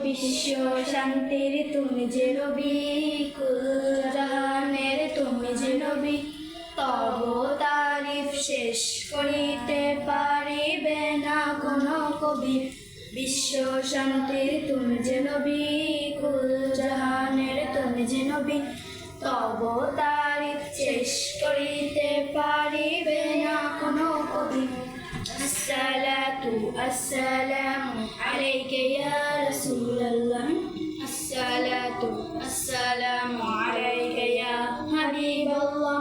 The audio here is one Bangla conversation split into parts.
বিশ্ব শান্তির তুমি যে নবী, কুল জাহানের তুমি যে নবী, তব তারিফ শেষ করিতে পারিবে না কোনো কবি। বিশ্ব শান্তির তুমি যে নবী, কুল জাহানের তুমি যে নবী, তব তারিফ শেষ করিতে পারিবে না কোনো কবি। الصلاة السلام عليك يا رسول الله، الصلاة السلام عليك يا حبيب الله،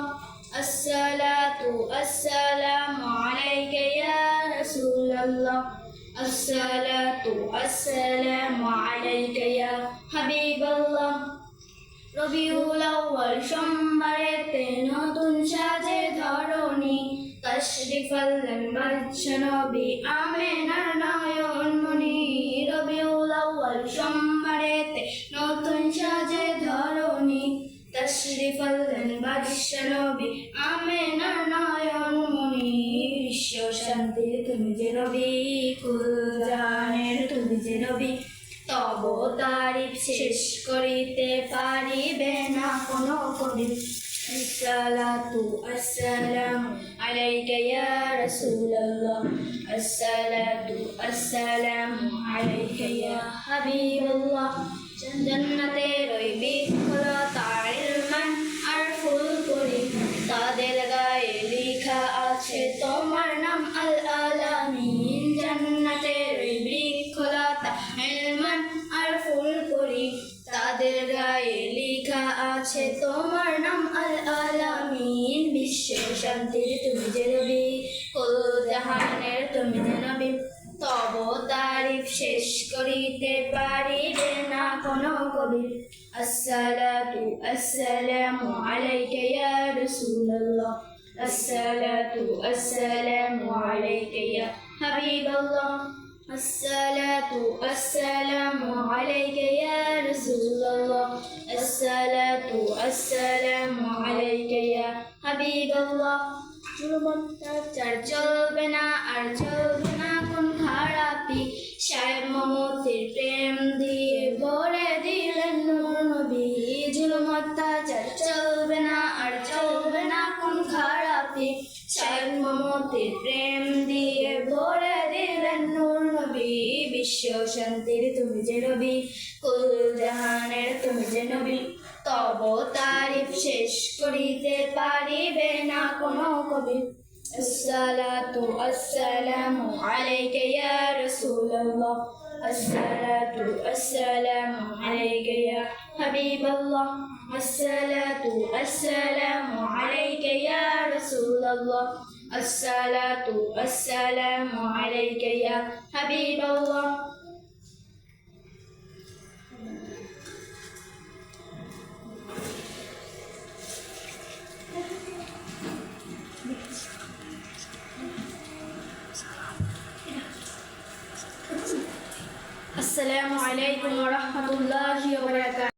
الصلاة السلام عليك يا رسول الله، الصلاة السلام عليك يا حبيب الله। রবিউল আউয়াল সোমবারেতে নতুন সাজে ধরণী, তশরিফ আনলেন বাদশা নবী আমেনার নয়নমণি। রবিউল আউয়াল সোমবারেতে নতুন সাজে ধরণী, তশরিফ আনলেন বাদশা নবী আমেনার নয়নমণি। বিশ্ব শান্তির তুমি যে নবী, কুল জাহানের তুমি যে নবী, তব তারিফ শেষ করিতে পারিবে না কোনো কবি। الصلاة السلام عليك يا رسول الله، الصلاة السلام عليك يا حبيب الله। জান্নাতের ওই বৃক্ষলতার ইলমান আর ফুল করি, তাদের গায়ে লেখা আছে তোমার নাম আল আলামিন। জান্নাতের ওই বৃক্ষলতা ইলমান আর ফুল করি, তাদের গায়ে লেখা আছে তোমার নাম আল আলামিন। বিশ্ব শান্তির তুমি যে নবী, কুল জাহানের তুমি যে নবী, তব তারিফ শেষ করিতে পারিবে না কোনো কবি। الصلاة السلام عليك يا رسول الله، الصلاة السلام عليك يا حبيب الله، الصلاة السلام عليك يا رسول الله، الصلاة السلام عليك يا حبيب الله। চুরমত্তাচার চলবে না আর চলবে না কোন খারাপি, সাহেব মমতির প্রেম দিয়ে ভরে দিলেন নূর নবী। জুলুম অত্যাচার চলবে না আর চলবে না কোন খারাপি, সাহেব মমতির প্রেম দিয়ে ভরে দিলেন নূর নবী। বিশ্ব শান্তির তুমি যে নবী, কুল জাহানের তুমি যে নবী, তব তারিফ শেষ করিতে পারিবে না কোনো কবি। الصلاة السلام عليك يا رسول الله، الصلاة السلام عليك يا حبيب الله، الصلاة السلام عليك يا رسول الله، الصلاة السلام عليك يا حبيب الله। السلام عليكم ورحمة الله وبركاته।